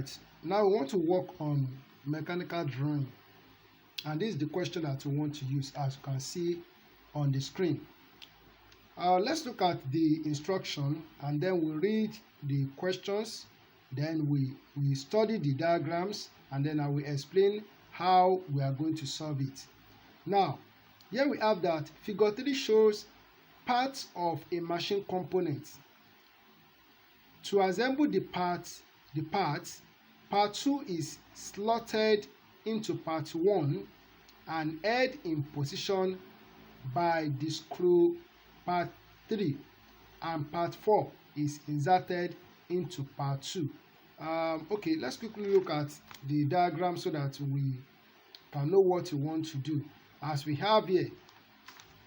Alright, now we want to work on mechanical drawing, and this is the question that we want to use, as you can see on the screen. Let's look at the instruction, and then we read the questions, then we study the diagrams, and then I will explain how we are going to solve it. Now, here we have that figure 3 shows parts of a machine component. To assemble the parts, part 2 is slotted into part 1 and held in position by the screw part 3, and part 4 is inserted into part 2. Okay, let's quickly look at the diagram so that we can know what we want to do. As we have here,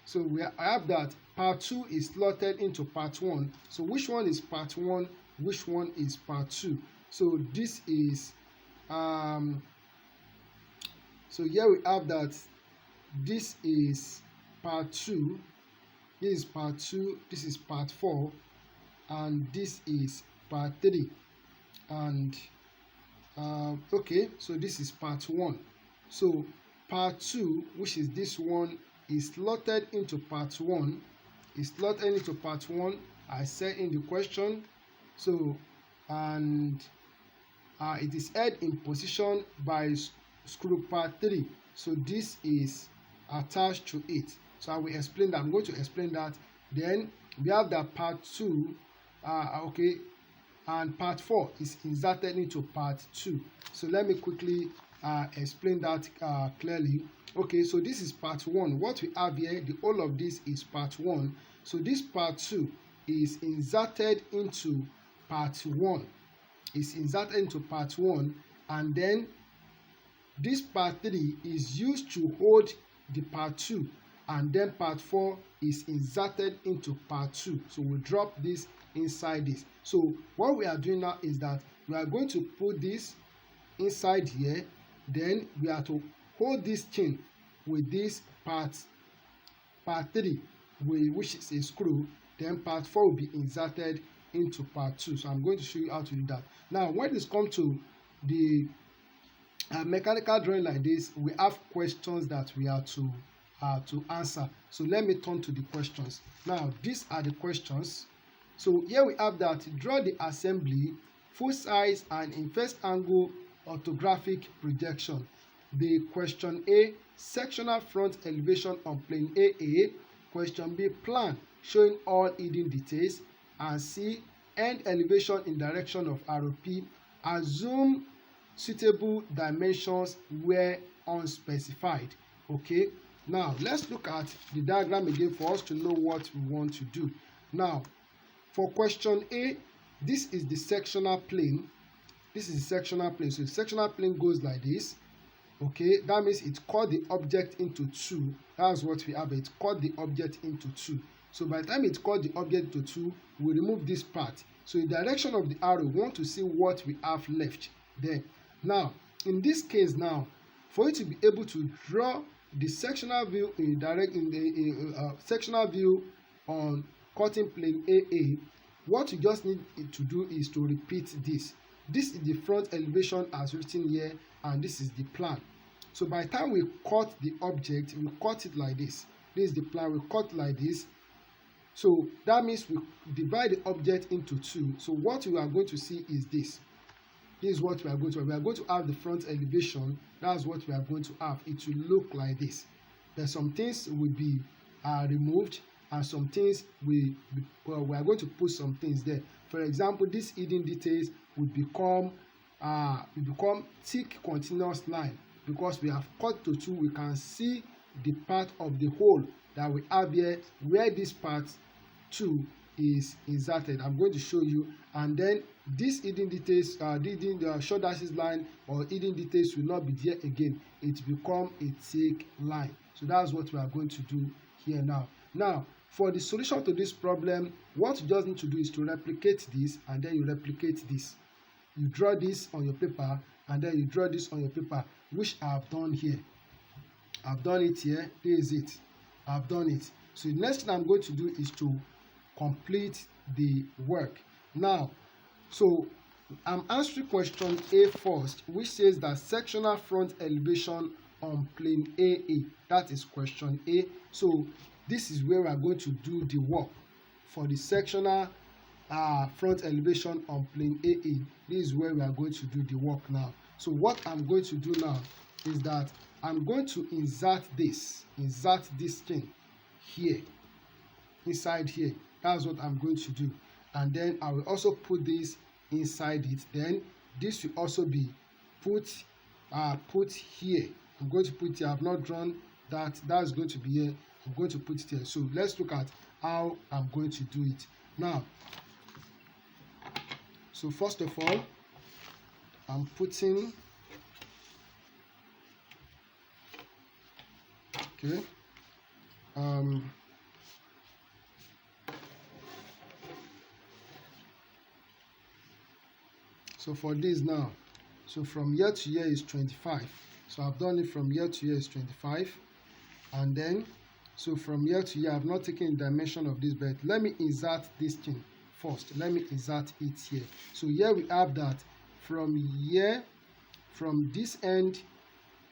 so we have that part 2 is slotted into part 1. So which one is part 1? Which one is part 2? So this is so here we have that this is part 2, this is part 2, this is part 4, and this is part 3. And okay, so this is part 1. So part 2, which is this one, is slotted into part 1, I said in the question. So and it is held in position by screw part 3. So this is attached to it. So I will explain that. I'm going to explain that. Then we have that part 2, okay, and part 4 is inserted into part 2. So let me quickly explain that clearly. Okay, so this is part 1. What we have here, the whole of this is part 1. So this part 2 is inserted into part 1. It's inserted into part 1, and then this part 3 is used to hold the part 2, and then part 4 is inserted into part 2. So we drop this inside this. So what we are doing now is that we are going to put this inside here, then we are to hold this chain with this part 3, which is a screw, then part 4 will be inserted into part 2. So I'm going to show you how to do that. Now when it comes to the mechanical drawing like this, we have questions that we are to answer. So let me turn to the questions. Now these are the questions. So here we have that draw the assembly, full size and in first angle orthographic projection. The question A, sectional front elevation on plane AA. Question B, plan showing all hidden details. And C, end elevation in direction of ROP. Assume suitable dimensions where unspecified. Okay, now let's look at the diagram again for us to know what we want to do. Now for question A, this is the sectional plane. This is the sectional plane. So the sectional plane goes like this. Okay, that means it cut the object into 2. That's what we have. It cut the object into 2. So by the time it cut the object into 2, we remove this part. So in the direction of the arrow, we want to see what we have left there. Now in this case, now for you to be able to draw the sectional view sectional view on cutting plane AA, what you just need to do is to repeat this. This is the front elevation as written here, and this is the plan. So by the time we cut the object, we cut it like this. This is the plan. We cut like this. So that means we divide the object into 2. So what we are going to see is this. This is what we are going to have. We are going to have the front elevation. That's what we are going to have. It will look like this. There's some things will be removed, and some things we are going to put some things there. For example, these hidden details will become thick continuous line, because we have cut to 2. We can see the part of the hole that we have here where this part 2 is inserted. I'm going to show you, and then these hidden details, the short axis line or hidden details will not be there again. It become a thick line. So that's what we are going to do here now. Now for the solution to this problem, what you just need to do is to replicate this, and then you replicate this. You draw this on your paper, and then you draw this on your paper, which I have done here. I've done it here. There is it. I've done it. So the next thing I'm going to do is to complete the work. Now, so I'm answering question A first, which says that sectional front elevation on plane AA. That is question A. So this is where we are going to do the work for the sectional front elevation on plane AA. This is where we are going to do the work now. So what I'm going to do now is that I'm going to insert this thing here, inside here. That's what I'm going to do. And then I will also put this inside it. Then this will also be put here. I'm going to put here. I've not drawn that. That's going to be here. I'm going to put it here. So let's look at how I'm going to do it now. So first of all, I'm putting so for this now, so from here to here is 25. So I've done it from here to here is 25, and then so from here to here I've not taken the dimension of this, but let me insert this thing first. Let me insert it here. So here we have that from here, from this end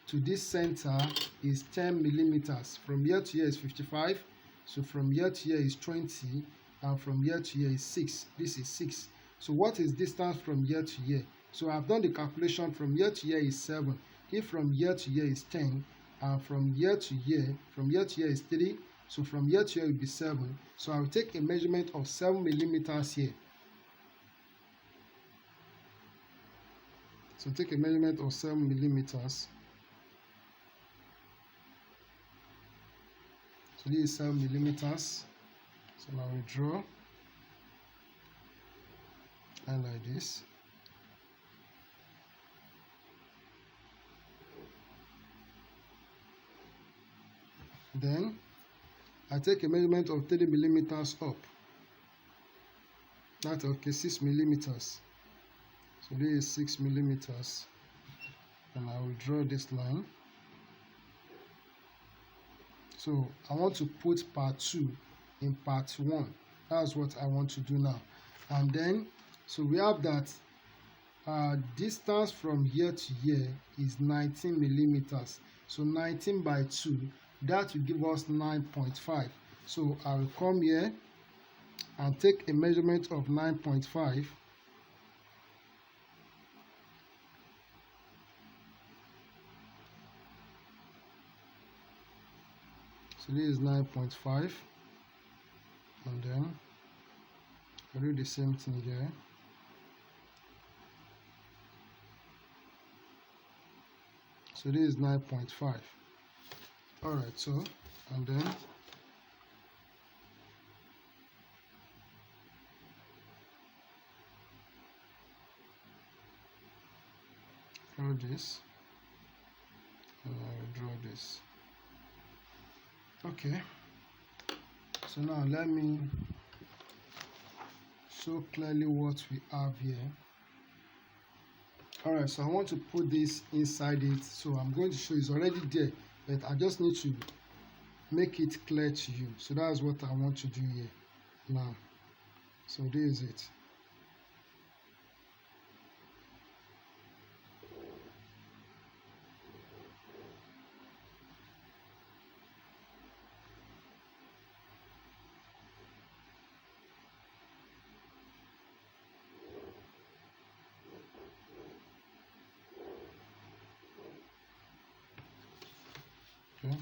to this center is 10 millimeters. From here to here is 55. So from here to here is 20, and from here to here is 6. This is 6. So what is distance from here to here? So I've done the calculation. From here to here is 7. If from here to here is 10, and from here to here is 3. So from here to here will be 7. So I'll take a measurement of 7 millimeters here. So take a measurement of 7 millimeters. So this is 7 millimeters. So now we draw, and like this. Then I take a measurement of 3 millimeters up. That's okay, 6 millimeters. So this is 6 millimeters. And I will draw this line. So I want to put part 2 in part 1. That's what I want to do now. And then, so we have that distance from here to here is 19 millimeters. So 19 by 2, that will give us 9.5. So I will come here and take a measurement of 9.5. So this is 9.5, and then I do the same thing here. So this is 9.5. All right, so and then draw this, and I will draw this. Okay, so now let me show clearly what we have here. All right, so I want to put this inside it. So I'm going to show it's already there, but I just need to make it clear to you. So that's what I want to do here now. So this is it. Okay.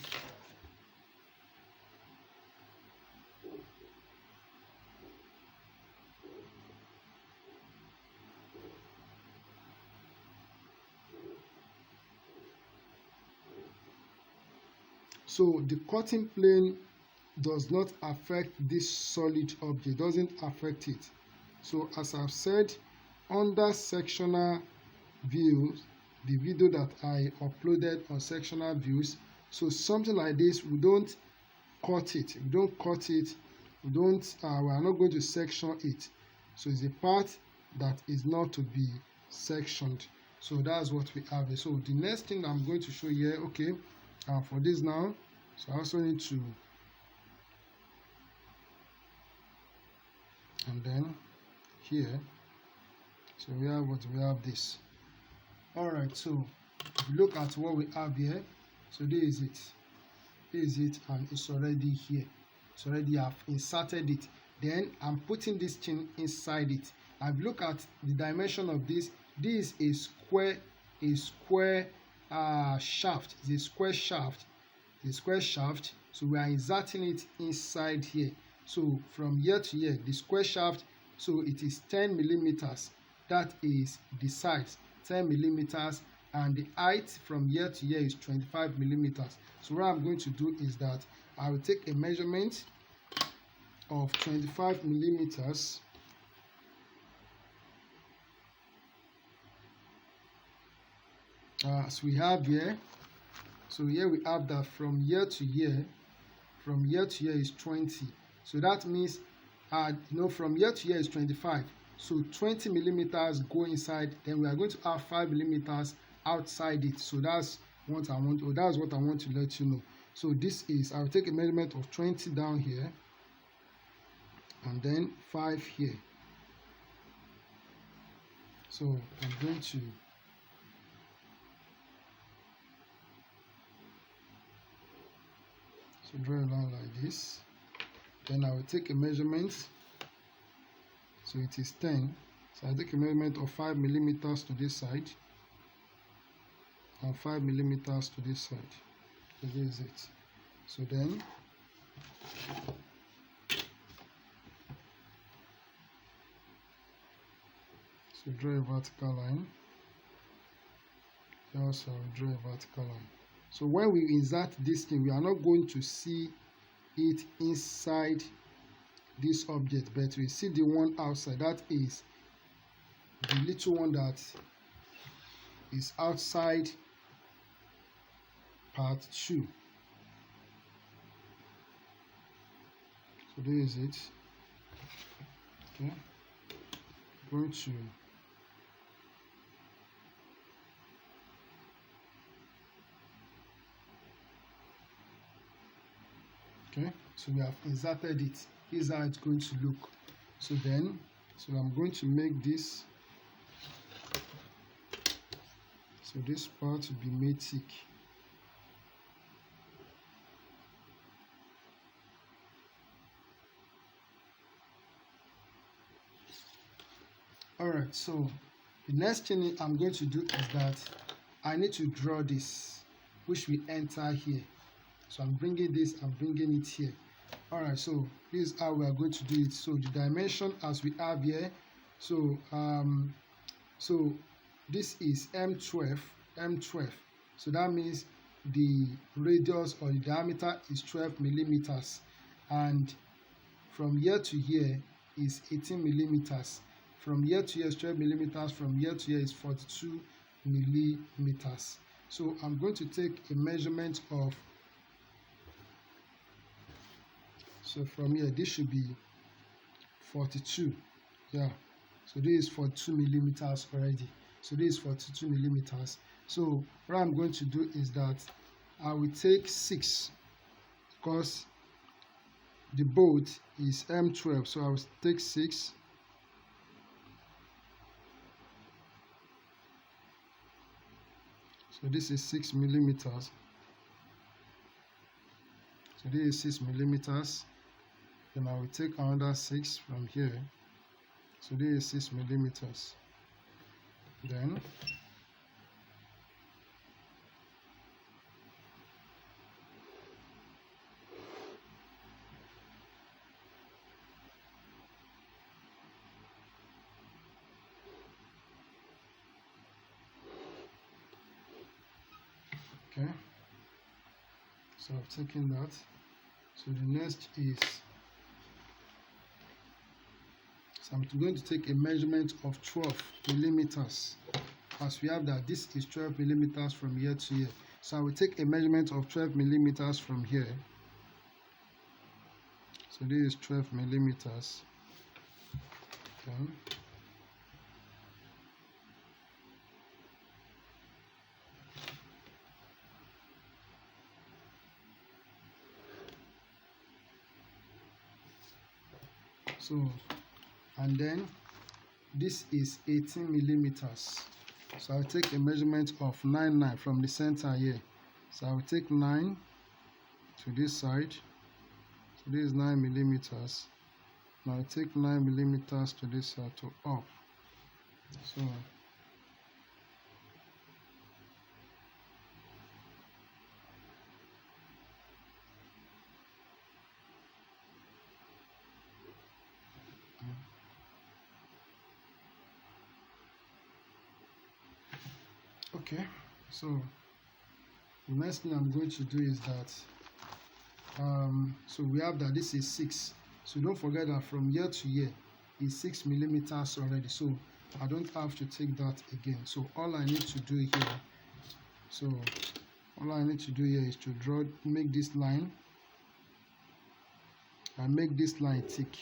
So the cutting plane does not affect this solid object, doesn't affect it. So as I've said, under sectional views, the video that I uploaded on sectional views, so something like this, we don't cut it. We are not going to section it. So it's a part that is not to be sectioned. So that's what we have. So the next thing I'm going to show here, okay, for this now, so I also need to, and then here, So we have what? We have this. Alright, so if you look at what we have here, so this is it. This is it, and it's already here. It's already, I've inserted it. Then I'm putting this thing inside it. I've looked at the dimension of this. This is a square shaft. It's a square shaft. It's a square shaft. So we are inserting it inside here. So from here to here, the square shaft, so it is 10 millimeters. That is the size, 10 millimeters, and the height from here to here is 25 millimeters. So what I'm going to do is that I will take a measurement of 25 millimeters. As we have here, so here we have that from here to here is 20. So that means from here to here is 25. So 20 millimeters go inside, then we are going to have 5 millimeters outside it. So that's what I want, or that's what I want to let you know. So this is, I'll take a measurement of 20 down here, and then 5 here. So I'm going to draw a line like this. Then I will take a measurement. So it is 10. So I take a measurement of 5 millimeters to this side and 5 millimeters to this side. So this is it. So then draw a vertical line. Also draw a vertical line. So when we insert this thing, we are not going to see it inside this object, but we see the one outside. That is the little one that is outside part 2. So this is it. Okay, I'm going to so we have inserted it. This is how it's going to look. So I'm going to make this, so this part will be made thick. Alright, so the next thing I'm going to do is that I need to draw this, which will enter here. So I'm bringing this, I'm bringing it here. Alright, so this is how we are going to do it. So the dimension as we have here, so this is M12. So that means the radius or the diameter is 12 millimeters, and from here to here is 18 millimeters. From here to here is 12 millimeters. From here to here is 42 millimeters. So I'm going to take a measurement of, so from here this should be 42. Yeah, so this is 42 millimeters already. So this is 42 millimeters. So what I'm going to do is that I will take 6, because the bolt is M12, so I will take 6. So this is 6 millimeters. So this is 6 millimeters. Then I will take another 6 from here. So this is 6 millimeters. Then okay, so I've taken that. So the next is, so I'm going to take a measurement of 12 millimeters. As we have that, this is 12 millimeters from here to here. So I will take a measurement of 12 millimeters from here. So this is 12 millimeters. Okay. So, and then this is 18 millimeters. So I'll take a measurement of 9 from the center here. So I'll take 9 to this side. So this is 9 millimeters. Now I'll take 9 millimeters to this side to up. So okay, so the next thing I'm going to do is that so we have that this is 6. So don't forget that from here to here is 6 millimeters already. So I don't have to take that again. So all I need to do here, is to make this line and make this line thick.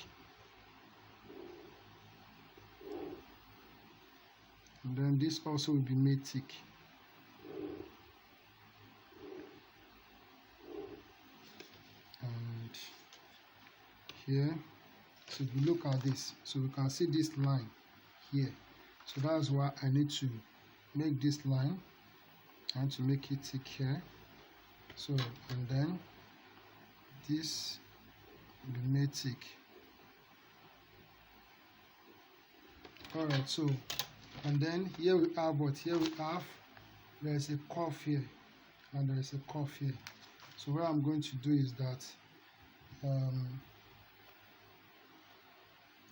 And then this also will be made thick. And here, so if you look at this, so we can see this line here. So that's why I need to make this line. I need to make it thick here. So, and then this will be made thick. Alright, so and then here we have what? Here we have, there is a curve here and there is a curve here. So what I'm going to do is that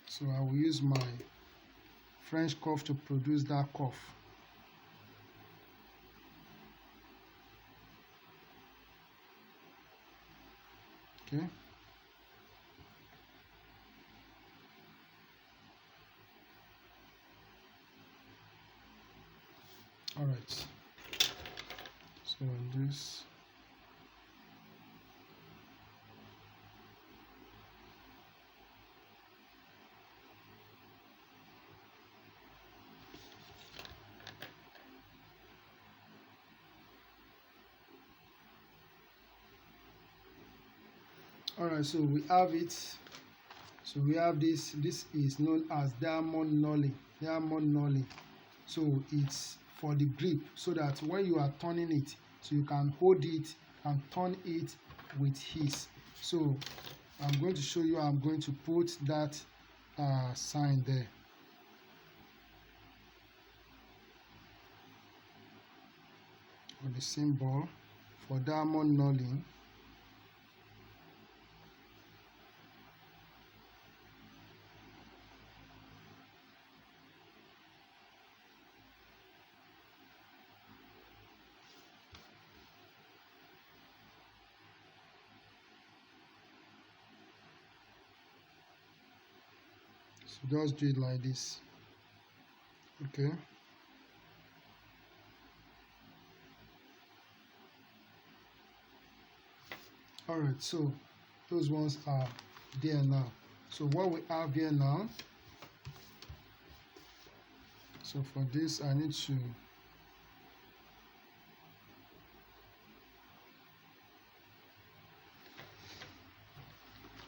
so I will use my French curve to produce that curve. Okay. All right. So this. All right, so we have it. So we have this. This is known as diamond knurling. So it's for the grip, so that when you are turning it, so you can hold it and turn it with ease. So I'm going to show you how I'm going to put that sign there. With the symbol for diamond knurling. So just do it like this. Okay. All right, so those ones are there now. So what we have here now, so for this I need to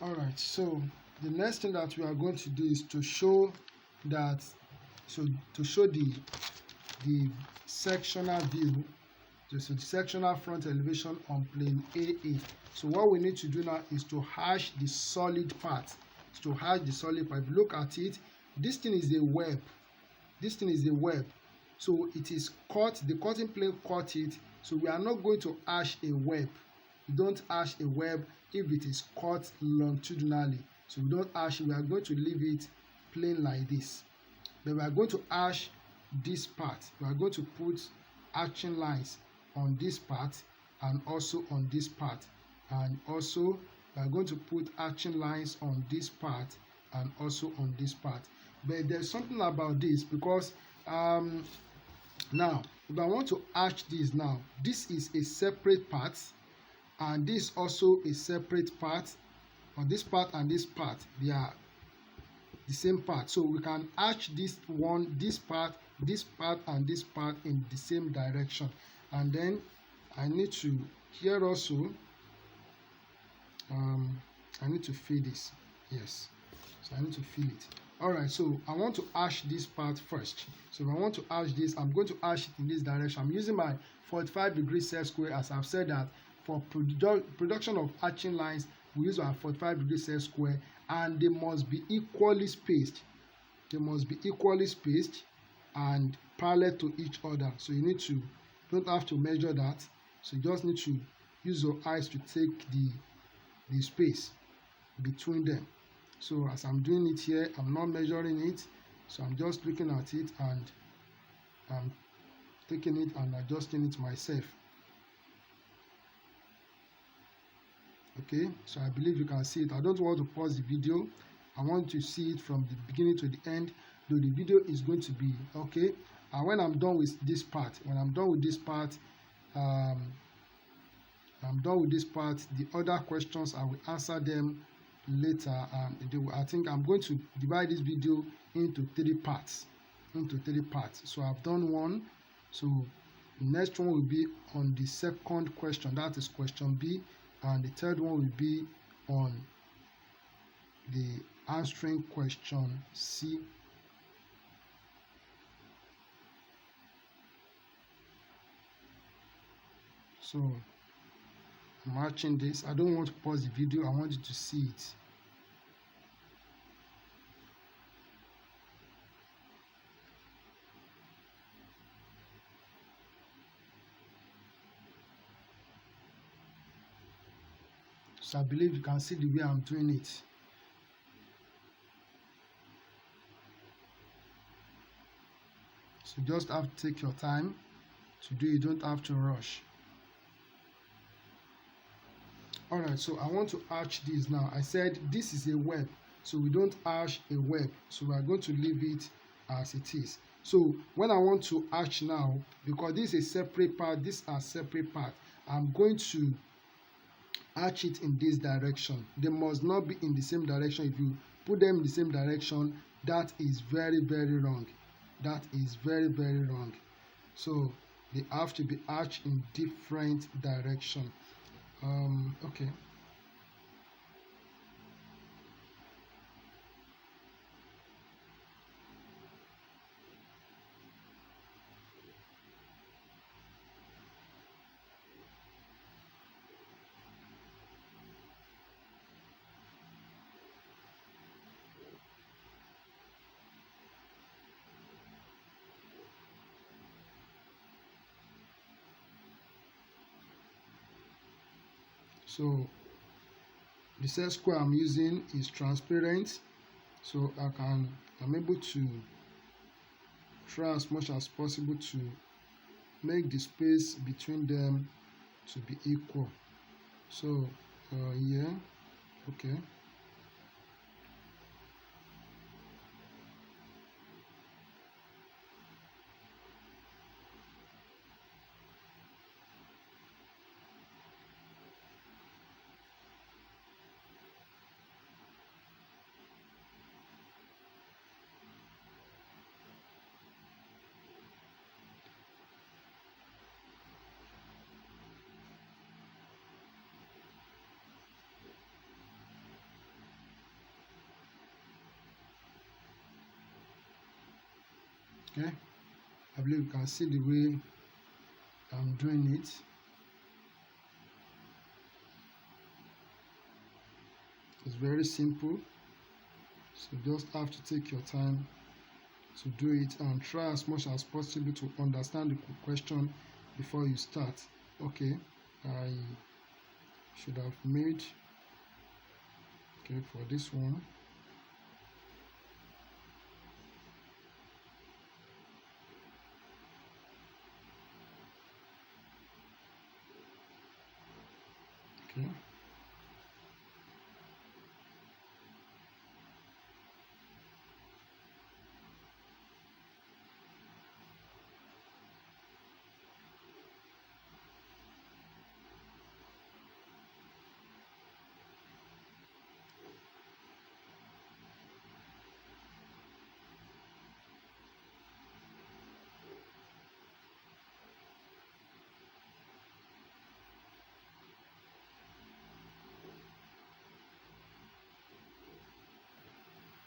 all right, so the next thing that we are going to do is to show that, so to show the sectional view, so the sectional front elevation on plane AA. So what we need to do now is to hash the solid part. To hash the solid part, if you look at it, this thing is a web. This thing is a web. So it is cut, the cutting plane cut it. So we are not going to hash a web. You don't hash a web if it is cut longitudinally. So we don't hash, we are going to leave it plain like this. Then we are going to hash this part. We are going to put hatching lines on this part and also on this part. And also we are going to put hatching lines on this part and also on this part. But there's something about this, because now if I want to hatch this now, this is a separate part and this is also a separate part. On this part and this part, they are the same part. So we can hatch this one, this part, and this part in the same direction. And then I need to here also I need to fill this. Yes, so I need to fill it. All right, so I want to hash this part first. So if I want to hash this, I'm going to hash it in this direction. I'm using my 45-degree set square, as I've said that for production of hatching lines, we use our 45-degree set square, and they must be equally spaced. They must be equally spaced and parallel to each other. So you need to, don't have to measure that. So you just need to use your eyes to take the space between them. So as I'm doing it here, I'm not measuring it, so I'm just looking at it and I'm taking it and adjusting it myself. Okay, so I believe you can see it. I don't want to pause the video. I want to see it from the beginning to the end, though the video is going to be okay. And when I'm done with this part, the other questions I will answer them later. I think I'm going to divide this video into three parts. So I've done one. So the next one will be on the second question, that is question B, and the third one will be on the answering question C. So I'm matching this. I don't want to pause the video. I want you to see it. So I believe you can see the way I'm doing it. So just have to take your time to do it. You don't have to rush. All right, so I want to arch this now. I said this is a web, so we don't arch a web, so we are going to leave it as it is. So when I want to arch now, because this is a separate part, these are separate part, I'm going to arch it in this direction. They must not be in the same direction. If you put them in the same direction, that is very, very wrong. That is very, very wrong. So they have to be arched in different direction. Okay. So the set square I'm using is transparent, so I'm able to try as much as possible to make the space between them to be equal. So yeah, okay. Okay, I believe you can see the way I'm doing it. It's very simple, so just have to take your time to do it and try as much as possible to understand the question before you start. Okay, I should have made, okay, for this one. Okay.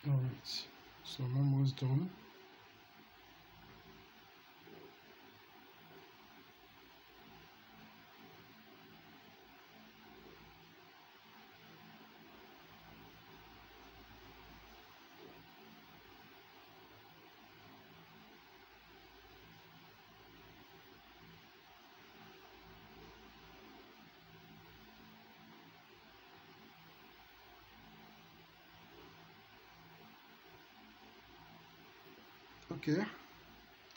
All right. So I'm almost done. Okay.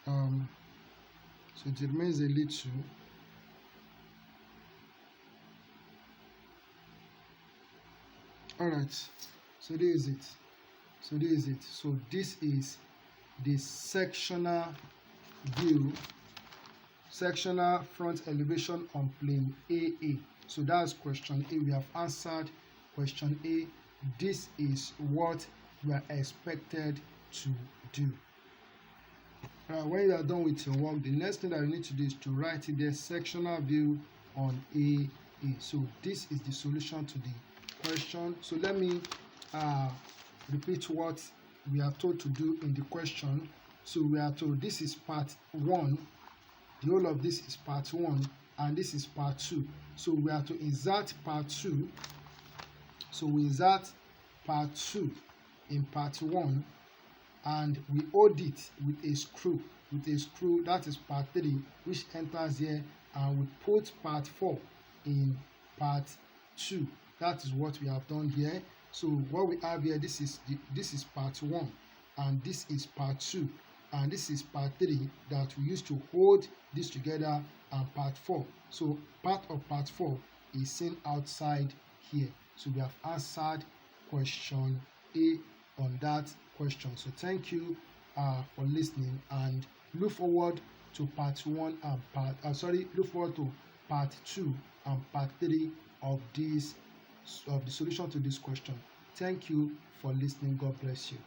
So it remains a little. All right. So this is it. So this is the sectional view, sectional front elevation on plane AA. So that's question A. We have answered question A. This is what we are expected to do. When you are done with your work, the next thing that you need to do is to write in there sectional view on AA. So this is the solution to the question. So let me repeat what we are told to do in the question. So we are told this is part 1, the whole of this is part 1, and this is part 2. So we are to insert part 2. So we insert part 2 in part 1, and we hold it with a screw, that is part 3, which enters here, and we put part 4 in part 2. That is what we have done here. So what we have here, this is part 1, and this is part 2, and this is part 3 that we used to hold this together, and part 4. So part of part 4 is seen outside here. So we have answered question A on that question. So thank you for listening, and look forward to part 1 and look forward to part 2 and part 3 of the solution to this question. Thank you for listening. God bless you.